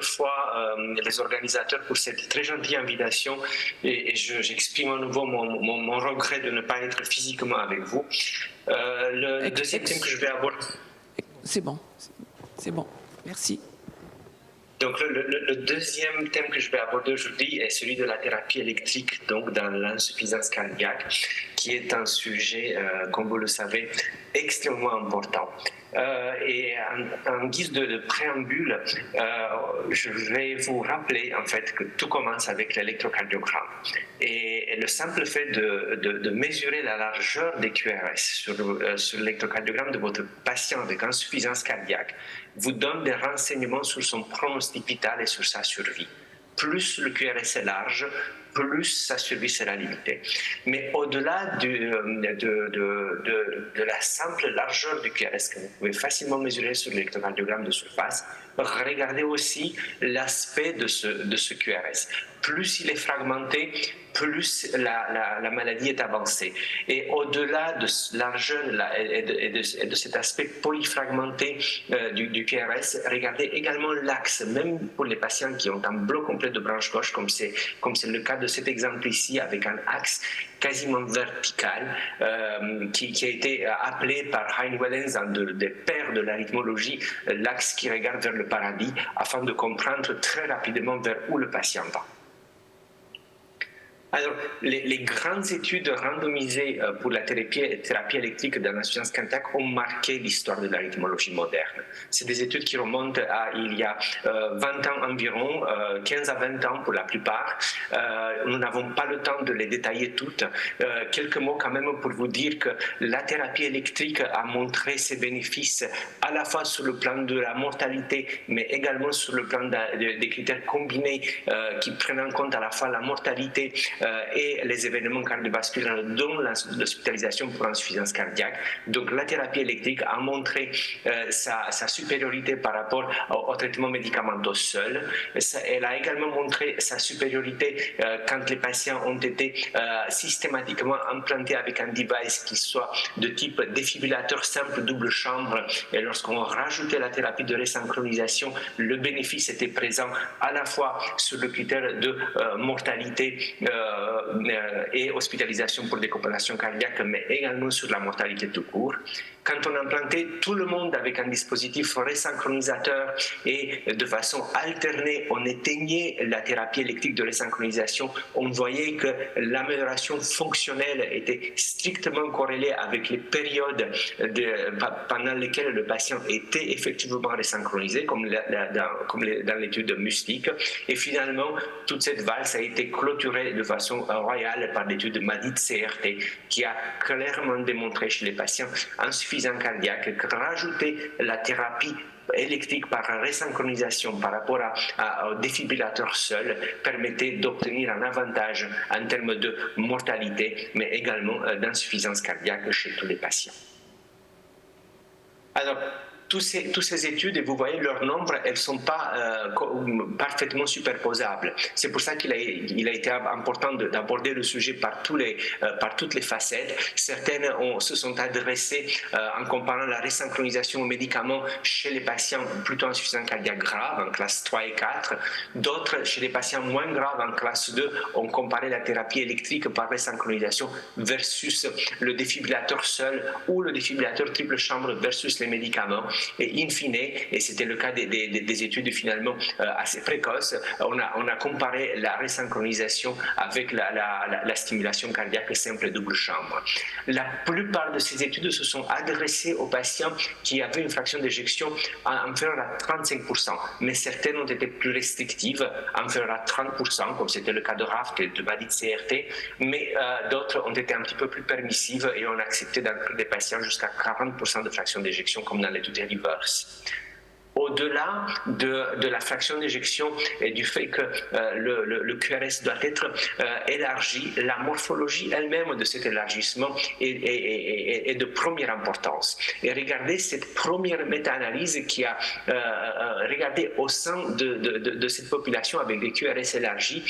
première fois les organisateurs pour cette très gentille invitation et j'exprime à nouveau mon regret de ne pas être physiquement avec vous. Le deuxième thème que je vais aborder... C'est bon, merci. Donc le deuxième thème que je vais aborder aujourd'hui est celui de la thérapie électrique, donc dans l'insuffisance cardiaque, qui est un sujet, comme vous le savez, extrêmement important. Et en guise de préambule, je vais vous rappeler en fait que tout commence avec l'électrocardiogramme. Et le simple fait de mesurer la largeur des QRS sur l'électrocardiogramme de votre patient avec insuffisance cardiaque vous donne des renseignements sur son pronostic vital et sur sa survie. Plus le QRS est large, plus sa survie sera limitée. Mais au-delà de la simple largeur du QRS que vous pouvez facilement mesurer sur l'électrocardiogramme de surface, regardez aussi l'aspect de ce QRS. Plus il est fragmenté, plus la maladie est avancée. Et au-delà de largeur et de cet aspect polyfragmenté du QRS, regardez également l'axe, même pour les patients qui ont un bloc complet de branche gauche, comme c'est le cas de cet exemple ici, avec un axe quasiment vertical, qui a été appelé par Hein Wellens, un des pères de l'arythmologie, l'axe qui regarde vers le paradis, afin de comprendre très rapidement vers où le patient va. Alors, les grandes études randomisées pour la thérapie électrique dans l'insuffisance cardiaque ont marqué l'histoire de l'arythmologie moderne. C'est des études qui remontent à il y a 20 ans environ, 15 à 20 ans pour la plupart. Nous n'avons pas le temps de les détailler toutes. Quelques mots quand même pour vous dire que la thérapie électrique a montré ses bénéfices à la fois sur le plan de la mortalité, mais également sur le plan des critères combinés qui prennent en compte à la fois la mortalité et les événements cardiovasculaires, dont l'hospitalisation pour insuffisance cardiaque. Donc la thérapie électrique a montré sa supériorité par rapport au traitement médicamenteux seul. Elle a également montré sa supériorité quand les patients ont été systématiquement implantés avec un device qui soit de type défibrillateur simple double chambre. Et lorsqu'on rajoutait la thérapie de resynchronisation, le bénéfice était présent à la fois sur le critère de mortalité et hospitalisation pour décompensation cardiaque, mais également sur la mortalité tout court. Quand on implantait tout le monde avec un dispositif resynchronisateur et de façon alternée, on éteignait la thérapie électrique de resynchronisation, on voyait que l'amélioration fonctionnelle était strictement corrélée avec les périodes pendant lesquelles le patient était effectivement resynchronisé, comme dans l'étude mystique. Et finalement, toute cette valse a été clôturée de façon royale par l'étude MADIT-CRT, qui a clairement démontré chez les patients insuffisants cardiaques que rajouter la thérapie électrique par resynchronisation par rapport au défibrillateur seul permettait d'obtenir un avantage en termes de mortalité, mais également d'insuffisance cardiaque chez tous les patients. Alors, toutes ces études, et vous voyez leur nombre, elles ne sont pas parfaitement superposables. C'est pour ça qu'il a été important d'aborder le sujet par toutes les facettes. Certaines se sont adressées en comparant la resynchronisation aux médicaments chez les patients plutôt insuffisants cardiaques graves, en classe 3 et 4. D'autres, chez les patients moins graves, en classe 2, ont comparé la thérapie électrique par resynchronisation versus le défibrillateur seul ou le défibrillateur triple chambre versus les médicaments. Et in fine, et c'était le cas des études finalement assez précoces, on a comparé la resynchronisation avec la stimulation cardiaque simple double chambre. La plupart de ces études se sont adressées aux patients qui avaient une fraction d'éjection inférieure à 35%, mais certaines ont été plus restrictives, inférieures à 30%, comme c'était le cas de RAFT et de MADIT-CRT, mais d'autres ont été un petit peu plus permissives et on a accepté d'inclure des patients jusqu'à 40% de fraction d'éjection, comme dans l'étude reverse. Au-delà de la fraction d'éjection et du fait que le QRS doit être élargi, la morphologie elle-même de cet élargissement est de première importance. Et regardez cette première méta-analyse qui a regardé au sein de cette population avec des QRS élargis,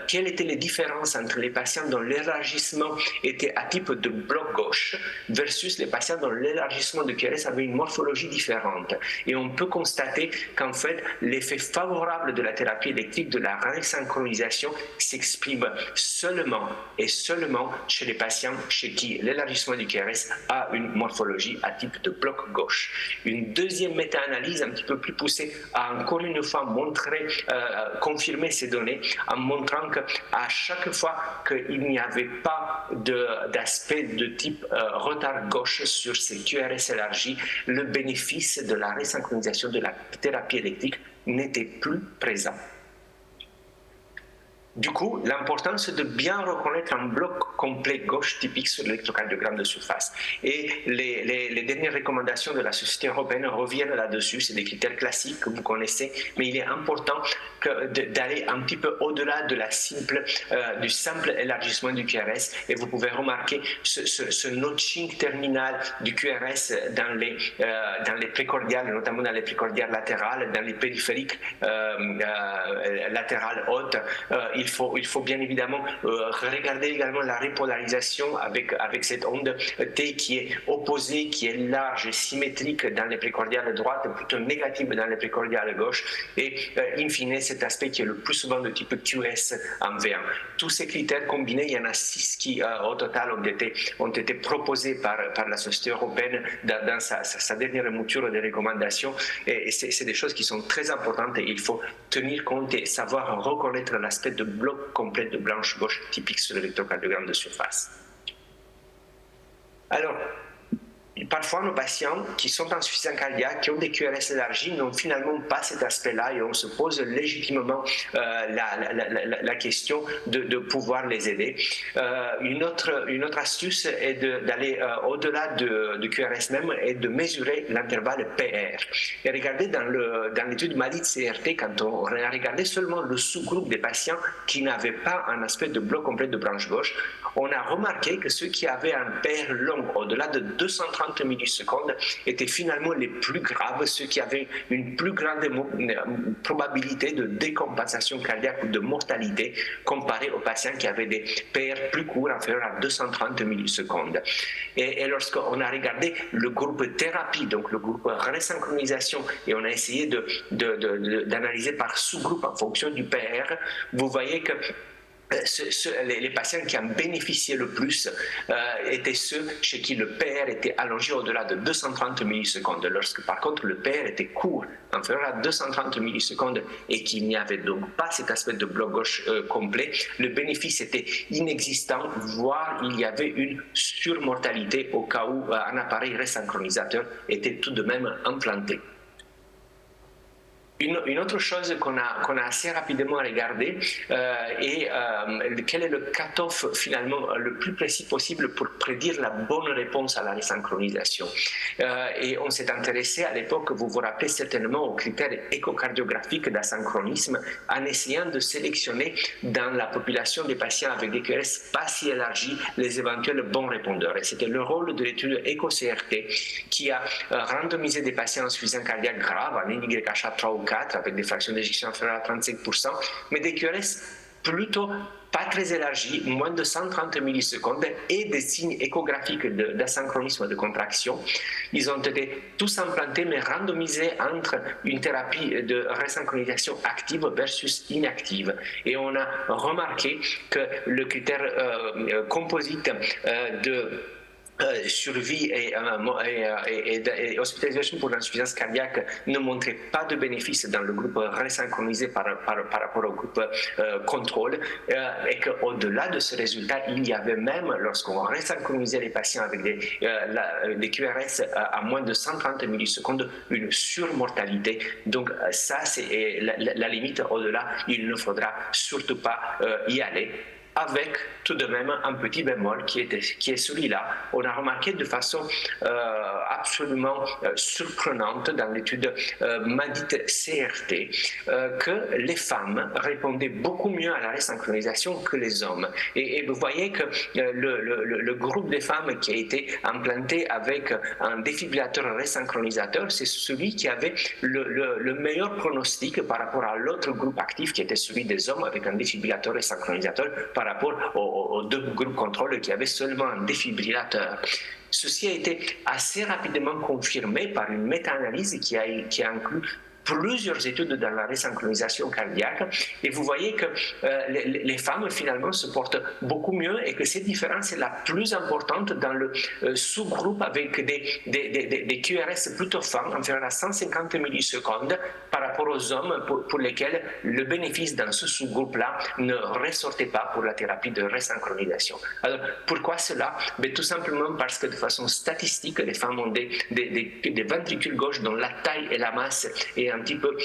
quelles étaient les différences entre les patients dont l'élargissement était à type de bloc gauche versus les patients dont l'élargissement de QRS avait une morphologie différente. Et on peut constater qu'en fait, l'effet favorable de la thérapie électrique, de la resynchronisation, s'exprime seulement et seulement chez les patients chez qui l'élargissement du QRS a une morphologie à type de bloc gauche. Une deuxième méta-analyse un petit peu plus poussée a encore une fois confirmé ces données en montrant qu'à chaque fois qu'il n'y avait pas d'aspect de type retard gauche sur ces QRS élargis, le bénéfice de la resynchronisation de la thérapie électrique n'était plus présent. Du coup, l'important, c'est de bien reconnaître un bloc complet gauche typique sur l'électrocardiogramme de surface. Et les dernières recommandations de la Société européenne reviennent là-dessus. C'est des critères classiques que vous connaissez, mais il est important d'aller un petit peu au-delà de du simple élargissement du QRS. Et vous pouvez remarquer ce notching terminal du QRS dans les précordiales, notamment dans les précordiales latérales, dans les périphériques latérales hautes. Il faut bien évidemment regarder également la repolarisation avec cette onde T qui est opposée, qui est large et symétrique dans les précordiales droites, plutôt négative dans les précordiales gauches, et in fine cet aspect qui est le plus souvent de type QS en V1. Tous ces critères combinés, il y en a 6 qui au total ont été proposés par la Société européenne dans sa dernière mouture des recommandations, et c'est des choses qui sont très importantes et il faut tenir compte et savoir reconnaître l'aspect de bloc complet de branche gauche typique sur l'électrocardiogramme de surface. Alors, parfois, nos patients qui sont en insuffisance cardiaque, qui ont des QRS élargis, n'ont finalement pas cet aspect-là et on se pose légitimement la question de pouvoir les aider. Une autre astuce est d'aller au-delà du QRS même et de mesurer l'intervalle PR. Et regardez dans l'étude Malice-CRT, quand on a regardé seulement le sous-groupe des patients qui n'avaient pas un aspect de bloc complet de branche gauche, on a remarqué que ceux qui avaient un PR long au-delà de 230 millisecondes étaient finalement les plus graves, ceux qui avaient une plus grande probabilité de décompensation cardiaque ou de mortalité comparé aux patients qui avaient des PR plus courts, inférieurs à 230 millisecondes. Et lorsqu'on a regardé le groupe thérapie, donc le groupe resynchronisation, et on a essayé d'analyser par sous-groupe en fonction du PR, vous voyez que les patients qui en bénéficiaient le plus étaient ceux chez qui le PR était allongé au-delà de 230 millisecondes. Lorsque par contre le PR était court, inférieur à 230 millisecondes, et qu'il n'y avait donc pas cet aspect de bloc gauche complet, le bénéfice était inexistant, voire il y avait une surmortalité au cas où un appareil resynchronisateur était tout de même implanté. Une autre chose qu'on a assez rapidement regardé est quel est le cut-off finalement le plus précis possible pour prédire la bonne réponse à la resynchronisation. Et on s'est intéressé à l'époque, vous vous rappelez certainement, aux critères échocardiographiques d'asynchronisme en essayant de sélectionner dans la population des patients avec des QRS pas si élargis les éventuels bons répondeurs. Et c'était le rôle de l'étude ECHO-CRT qui a randomisé des patients en insuffisance cardiaque grave, en NYHA 3 ou 4, avec des fractions d'éjection inférieures à 35%, mais des QRS plutôt pas très élargis, moins de 130 millisecondes, et des signes échographiques d'asynchronisme de contraction. Ils ont été tous implantés, mais randomisés entre une thérapie de resynchronisation active versus inactive. Et on a remarqué que le critère composite survie et hospitalisation pour l'insuffisance cardiaque ne montrait pas de bénéfice dans le groupe resynchronisé par rapport au groupe contrôle, et qu'au-delà de ce résultat, il y avait même, lorsqu'on resynchronisait les patients avec des QRS à moins de 130 millisecondes, une surmortalité. Donc ça, c'est la limite. Au-delà, il ne faudra surtout pas y aller, avec tout de même un petit bémol qui est celui-là. On a remarqué de façon absolument surprenante dans l'étude MADIT-CRT que les femmes répondaient beaucoup mieux à la resynchronisation que les hommes. Et vous voyez que le groupe des femmes qui a été implanté avec un défibrillateur resynchronisateur, c'est celui qui avait le meilleur pronostic par rapport à l'autre groupe actif qui était celui des hommes avec un défibrillateur resynchronisateur par rapport aux deux groupes contrôle qui avaient seulement un défibrillateur. Ceci a été assez rapidement confirmé par une méta-analyse qui a inclus plusieurs études dans la resynchronisation cardiaque, et vous voyez que les femmes finalement se portent beaucoup mieux et que cette différence est la plus importante dans le sous-groupe avec des QRS plutôt fins, inférieurs à 150 millisecondes, par rapport aux hommes pour lesquels le bénéfice dans ce sous-groupe-là ne ressortait pas pour la thérapie de resynchronisation. Alors pourquoi cela? Tout simplement parce que de façon statistique, les femmes ont des ventricules gauches dont la taille et la masse est un petit peu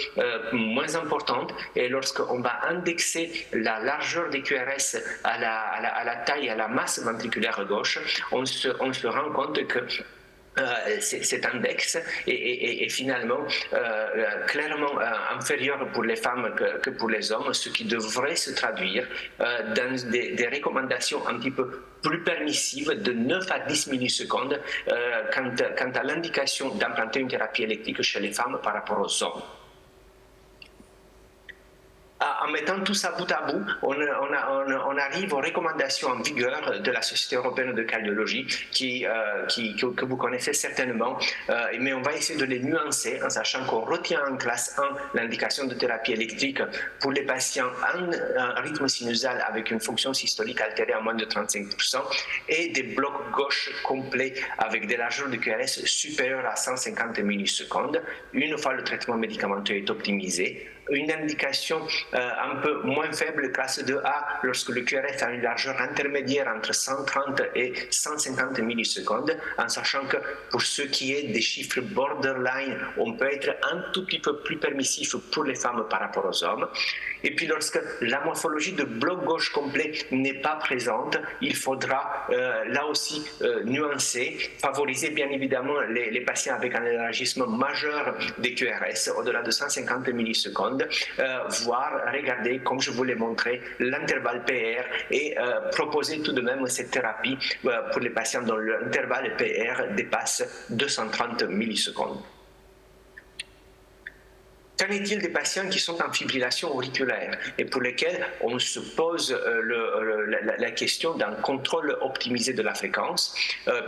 moins importante, et lorsqu'on va indexer la largeur des QRS à la taille et à la masse ventriculaire gauche, on se rend compte que cet index est finalement clairement inférieur pour les femmes que pour les hommes, ce qui devrait se traduire dans des recommandations un petit peu plus permissives de 9 à 10 millisecondes quant à l'indication d'implanter une thérapie électrique chez les femmes par rapport aux hommes. En mettant tout ça bout à bout, on arrive aux recommandations en vigueur de la Société européenne de cardiologie que vous connaissez certainement, mais on va essayer de les nuancer en sachant qu'on retient en classe 1 l'indication de thérapie électrique pour les patients en rythme sinusal avec une fonction systolique altérée à moins de 35% et des blocs gauche complets avec des largeurs de QRS supérieures à 150 millisecondes, une fois le traitement médicamenteux est optimisé. Une indication un peu moins faible, classe 2A, lorsque le QRS a une largeur intermédiaire entre 130 et 150 millisecondes, en sachant que pour ce qui est des chiffres borderline, on peut être un tout petit peu plus permissif pour les femmes par rapport aux hommes. Et puis lorsque la morphologie de bloc gauche complet n'est pas présente, il faudra là aussi nuancer, favoriser bien évidemment les patients avec un élargissement majeur des QRS au-delà de 150 millisecondes, voire regarder, comme je vous l'ai montré, l'intervalle PR et proposer tout de même cette thérapie pour les patients dont l'intervalle PR dépasse 230 millisecondes. Qu'en est-il des patients qui sont en fibrillation auriculaire et pour lesquels on se pose la question d'un contrôle optimisé de la fréquence,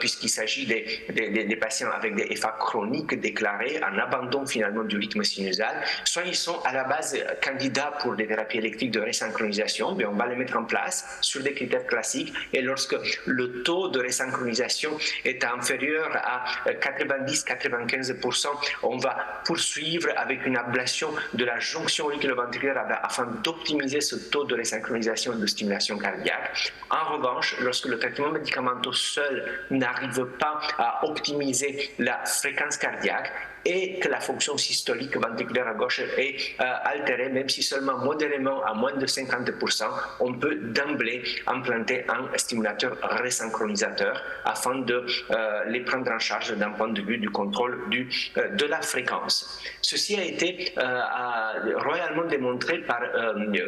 puisqu'il s'agit des patients avec des FA chroniques déclarés en abandon finalement du rythme sinusal, soit ils sont à la base candidats pour des thérapies électriques de resynchronisation, mais on va les mettre en place sur des critères classiques, et lorsque le taux de resynchronisation est inférieur à 90-95%, on va poursuivre avec une ablation de la jonction auriculo-ventriculaire afin d'optimiser ce taux de resynchronisation et de stimulation cardiaque. En revanche, lorsque le traitement médicamenteux seul n'arrive pas à optimiser la fréquence cardiaque et que la fonction systolique ventriculaire à gauche est altérée, même si seulement modérément à moins de 50%, on peut d'emblée implanter un stimulateur resynchronisateur afin de les prendre en charge d'un point de vue du contrôle de la fréquence. Ceci a été royalement démontré par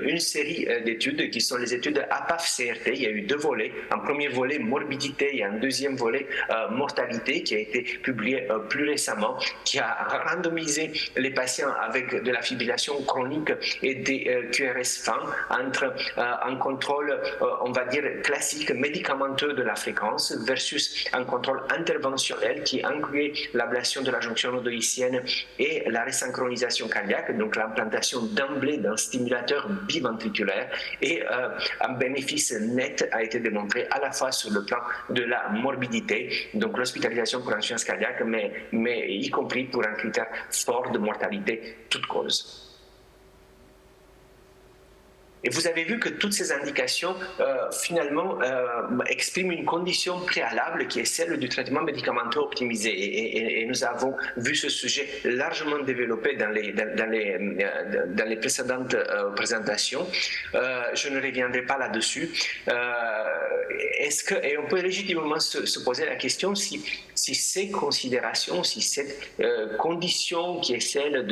une série d'études qui sont les études APAF-CRT. Il y a eu deux volets, un premier volet morbidité et un deuxième volet mortalité qui a été publié plus récemment, qui a randomisé les patients avec de la fibrillation chronique et des QRS fins entre un contrôle, on va dire, classique médicamenteux de la fréquence versus un contrôle interventionnel qui incluait l'ablation de la jonction nodoïcienne et la resynchronisation cardiaque, donc l'implantation d'emblée d'un stimulateur biventriculaire, et un bénéfice net a été démontré à la fois sur le plan de la morbidité, donc l'hospitalisation pour insuffisance cardiaque, mais y compris pour un critère fort de mortalité toute cause. Et vous avez vu que toutes ces indications, finalement, expriment une condition préalable qui est celle du traitement médicamenteux optimisé. Et nous avons vu ce sujet largement développé dans les précédentes présentations. Je ne reviendrai pas là-dessus. Et on peut légitimement se poser la question si ces considérations, si cette condition qui est celle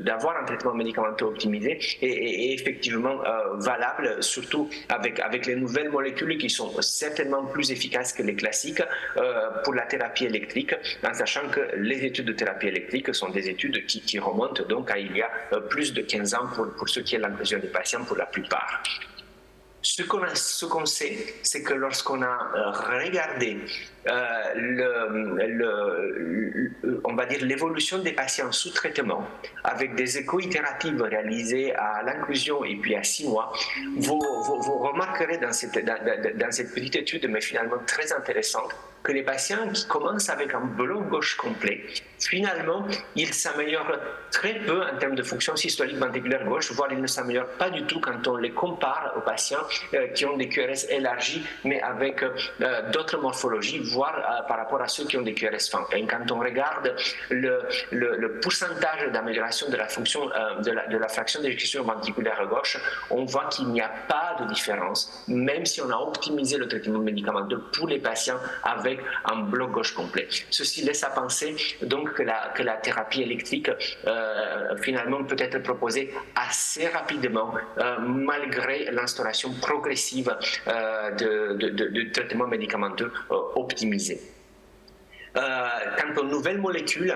d'avoir un traitement médicamenteux optimisé est effectivement valable, surtout avec les nouvelles molécules qui sont certainement plus efficaces que les classiques pour la thérapie électrique, en sachant que les études de thérapie électrique sont des études qui remontent donc à il y a plus de 15 ans pour ce qui est l'inclusion des patients pour la plupart. Ce qu'on sait, c'est que lorsqu'on a regardé on va dire l'évolution des patients sous traitement avec des échos itératives réalisés à l'inclusion et puis à 6 mois, vous remarquerez dans cette petite étude, mais finalement très intéressante, que les patients qui commencent avec un bloc gauche complet, finalement, ils s'améliorent très peu en termes de fonction systolique ventriculaire gauche, voire ils ne s'améliorent pas du tout quand on les compare aux patients qui ont des QRS élargis, mais avec d'autres morphologies, voire par rapport à ceux qui ont des QRS fins. Et quand on regarde le pourcentage d'amélioration de la fonction de la fraction d'éjection ventriculaire gauche, on voit qu'il n'y a pas de différence, même si on a optimisé le traitement médicamenteux pour les patients avec un bloc gauche complet. Ceci laisse à penser donc que la thérapie électrique finalement peut être proposée assez rapidement malgré l'instauration progressive de traitements médicamenteux optimisés. Quant aux nouvelles molécules,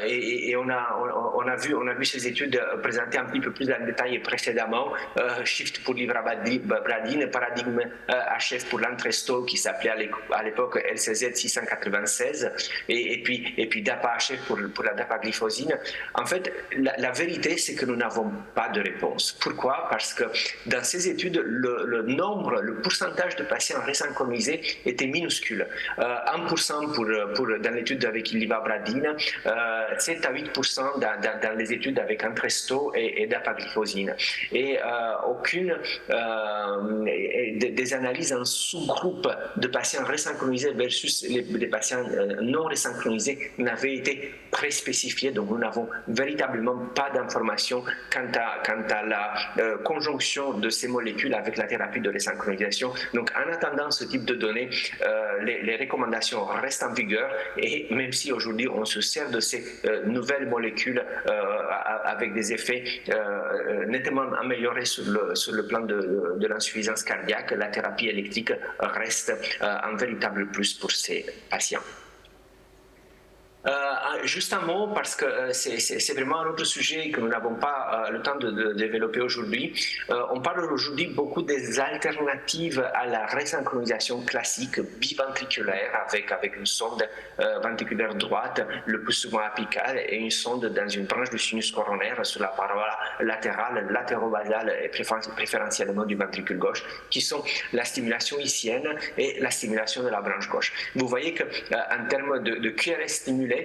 et on a vu ces études présentées un petit peu plus en détail précédemment, Shift pour l'ivabradine, Paradigme HF pour l'Entresto qui s'appelait à l'époque LCZ 696, et puis DAPA HF pour la dapagliflozine. En fait, la vérité, c'est que nous n'avons pas de réponse. Pourquoi? Parce que dans ces études, le pourcentage de patients resynchronisés était minuscule. 1% dans l'étude avec l'ivabradine, 7 à 8% dans les études avec Entresto et dapagliflozine. Et aucune des analyses en sous-groupe de patients resynchronisés versus les patients non resynchronisés n'avaient été préspécifiées, donc nous n'avons véritablement pas d'informations quant à la conjonction de ces molécules avec la thérapie de resynchronisation. Donc en attendant ce type de données, les recommandations restent en vigueur, et même si aujourd'hui on se sert de ces nouvelles molécules avec des effets nettement améliorés sur le plan de l'insuffisance cardiaque, la thérapie électrique reste un véritable plus pour ces patients. Juste un mot, parce que c'est vraiment un autre sujet que nous n'avons pas le temps de développer aujourd'hui. On parle aujourd'hui beaucoup des alternatives à la resynchronisation classique biventriculaire avec une sonde ventriculaire droite, le plus souvent apicale, et une sonde dans une branche du sinus coronaire sur la paroi latérale, latérobasale et préférentiellement du ventricule gauche, qui sont la stimulation icienne et la stimulation de la branche gauche. Vous voyez qu'en termes de QRS stimulé,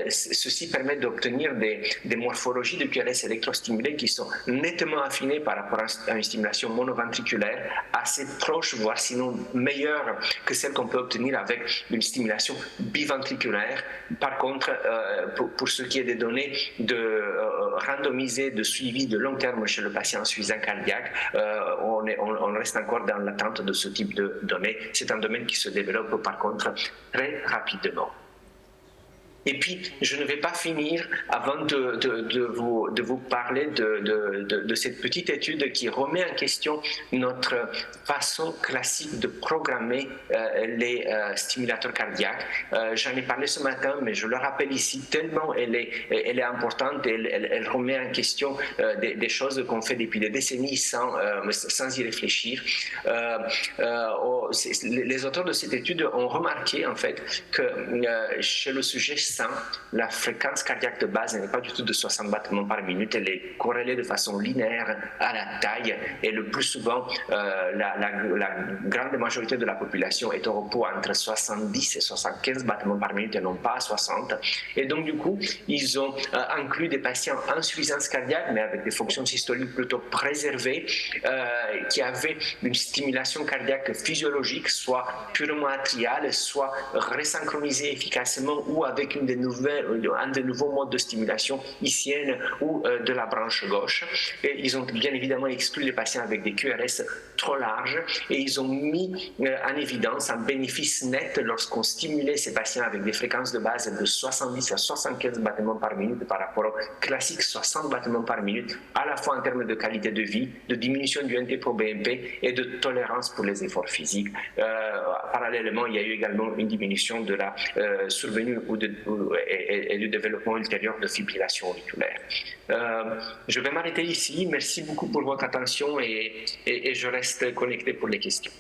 ceci permet d'obtenir des morphologies de QRS électrostimulés qui sont nettement affinées par rapport à une stimulation monoventriculaire, assez proche, voire sinon meilleure que celle qu'on peut obtenir avec une stimulation biventriculaire. Par contre, pour ce qui est des données randomisées de suivi de long terme chez le patient insuffisant cardiaque, on reste encore dans l'attente de ce type de données. C'est un domaine qui se développe par contre très rapidement. Et puis, je ne vais pas finir avant de vous parler de cette petite étude qui remet en question notre façon classique de programmer les stimulateurs cardiaques. J'en ai parlé ce matin, mais je le rappelle ici, tellement elle est importante, elle remet en question des choses qu'on fait depuis des décennies sans y réfléchir. Les auteurs de cette étude ont remarqué en fait que chez le sujet la fréquence cardiaque de base n'est pas du tout de 60 battements par minute, elle est corrélée de façon linéaire à la taille, et le plus souvent la grande majorité de la population est au repos entre 70 et 75 battements par minute et non pas 60. Et donc du coup, ils ont inclus des patients en insuffisance cardiaque mais avec des fonctions systoliques plutôt préservées, qui avaient une stimulation cardiaque physiologique, soit purement atriale, soit resynchronisée efficacement, ou avec un des nouveaux modes de stimulation icienne ou de la branche gauche. Et ils ont bien évidemment exclu les patients avec des QRS trop larges, et ils ont mis en évidence un bénéfice net lorsqu'on stimulait ces patients avec des fréquences de base de 70 à 75 battements par minute par rapport au classique 60 battements par minute, à la fois en termes de qualité de vie, de diminution du NT-proBNP et de tolérance pour les efforts physiques. Parallèlement, il y a eu également une diminution de la survenue ou et du développement ultérieur de fibrillation auriculaire. Je vais m'arrêter ici. Merci beaucoup pour votre attention et je reste connecté pour les questions.